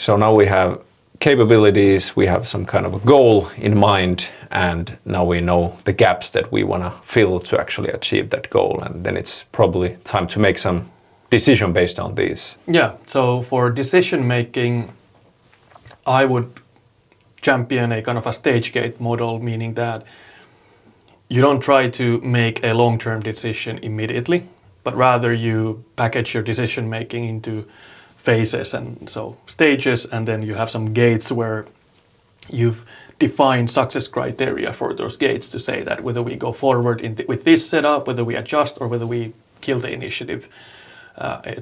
So now we have capabilities, we have some kind of a goal in mind, and now we know the gaps that we want to fill to actually achieve that goal. And then it's probably time to make some decision based on these. Yeah, so for decision making, I would champion a kind of a stage gate model, meaning that you don't try to make a long-term decision immediately, but rather you package your decision making into phases and so stages, and then you have some gates where you've defined success criteria for those gates to say that whether we go forward with this setup, whether we adjust, or whether we kill the initiative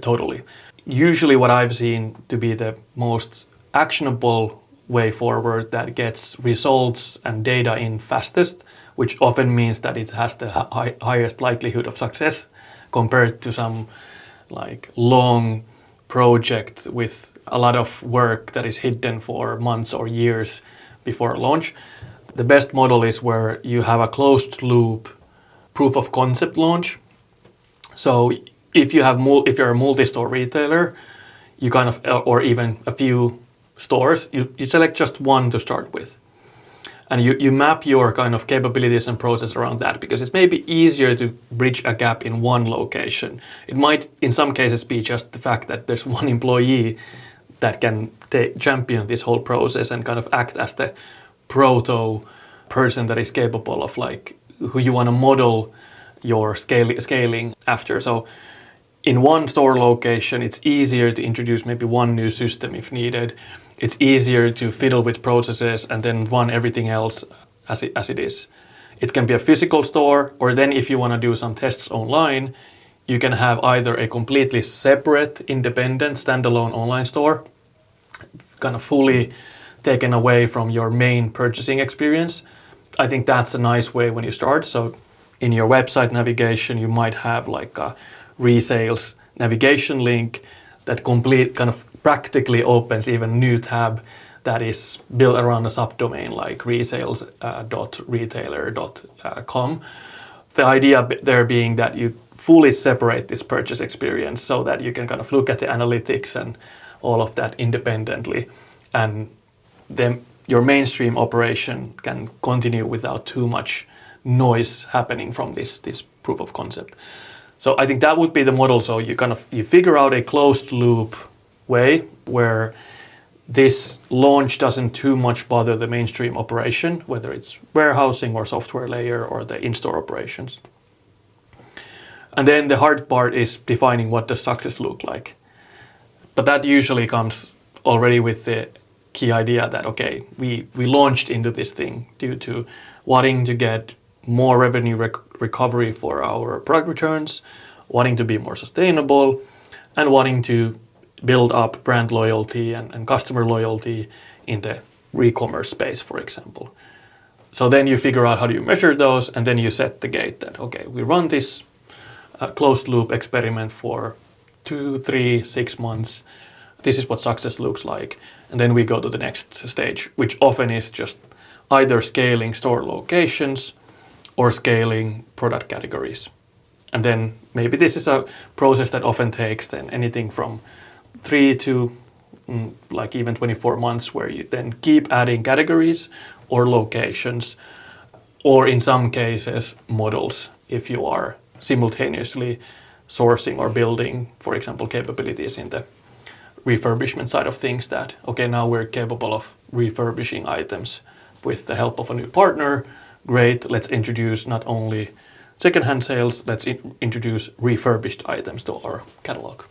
totally. Usually what I've seen to be the most actionable way forward that gets results and data in fastest, which often means that it has the highest likelihood of success compared to some like long project with a lot of work that is hidden for months or years before launch. The best model is where you have a closed loop proof of concept launch. So if you're a multi-store retailer, you kind of, or even a few stores, you select just one to start with. And you map your kind of capabilities and process around that, because it's maybe easier to bridge a gap in one location. It might, in some cases, be just the fact that there's one employee that can champion this whole process and kind of act as the proto person that is capable of like who you want to model your scaling after. So in one store location, it's easier to introduce maybe one new system if needed. It's easier to fiddle with processes and then run everything else as it is. It can be a physical store, or then if you want to do some tests online, you can have either a completely separate, independent, standalone online store, kind of fully taken away from your main purchasing experience. I think that's a nice way when you start. So in your website navigation, you might have like a resales navigation link that practically opens even new tab that is built around a subdomain like resales.retailer.com. The idea there being that you fully separate this purchase experience so that you can kind of look at the analytics and all of that independently, and then your mainstream operation can continue without too much noise happening from this proof of concept. So I think that would be the model. So you figure out a closed loop way where this launch doesn't too much bother the mainstream operation, whether it's warehousing or software layer or the in-store operations. And then the hard part is defining what does success look like. But that usually comes already with the key idea that, okay, we launched into this thing due to wanting to get more revenue recovery for our product returns, wanting to be more sustainable, and wanting to build up brand loyalty and customer loyalty in the Recommerce space, for example. So then you figure out how do you measure those, and then you set the gate that, okay, we run this closed loop experiment for 2, 3, 6 months. This is what success looks like. And then we go to the next stage, which often is just either scaling store locations or scaling product categories. And then maybe this is a process that often takes then anything from 3 to like even 24 months, where you then keep adding categories or locations, or in some cases models, if you are simultaneously sourcing or building, for example, capabilities in the refurbishment side of things that, okay, now we're capable of refurbishing items with the help of a new partner. Great, let's introduce not only secondhand sales, let's introduce refurbished items to our catalog.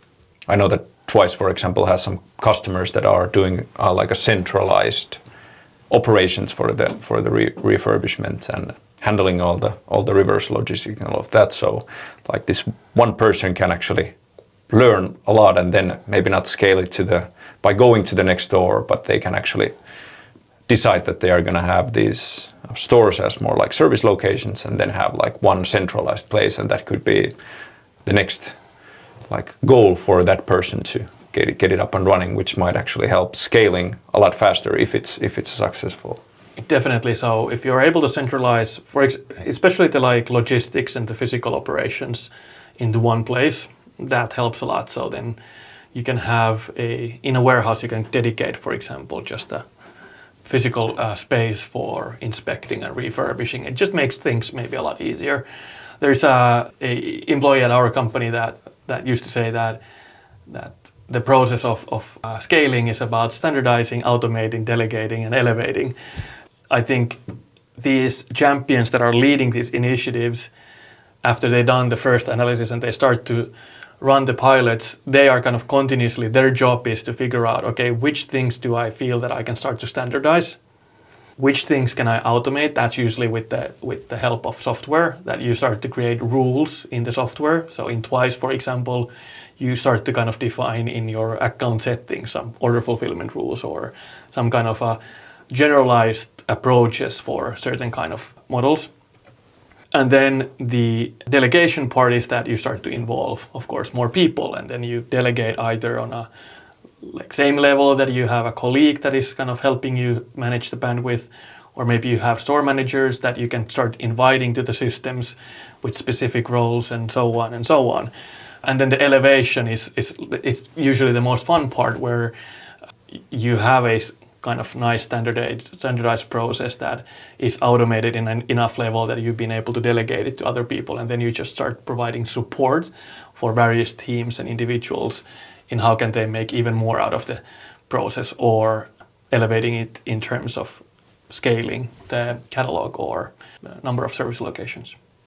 I know that Twice, for example, has some customers that are doing like a centralized operations for the refurbishment and handling all the reverse logistics and all of that. So like this one person can actually learn a lot and then maybe not scale it by going to the next store, but they can actually decide that they are going to have these stores as more like service locations and then have like one centralized place, and that could be the next like goal for that person to get it up and running, which might actually help scaling a lot faster if it's successful. Definitely. So if you're able to centralize, especially the like logistics and the physical operations into one place, that helps a lot. So then You can have in a warehouse, you can dedicate, for example, just a physical space for inspecting and refurbishing. It just makes things maybe a lot easier. There's a employee at our company that used to say that the process of scaling is about standardizing, automating, delegating, and elevating. I think these champions that are leading these initiatives, after they've done the first analysis and they start to run the pilots, they are kind of continuously, their job is to figure out, okay, which things do I feel that I can start to standardize? Which things can I automate? That's usually with the help of software, that you start to create rules in the software. So in Twice, for example, you start to kind of define in your account settings some order fulfillment rules or some kind of generalized approaches for certain kind of models. And then the delegation part is that you start to involve, of course, more people, and then you delegate either on a same level that you have a colleague that is kind of helping you manage the bandwidth, or maybe you have store managers that you can start inviting to the systems with specific roles and so on and so on. And then the elevation is usually the most fun part, where you have a kind of nice standardized process that is automated in an enough level that you've been able to delegate it to other people, and then you just start providing support for various teams and individuals in how can they make even more out of the process, or elevating it in terms of scaling the catalog or number of service locations.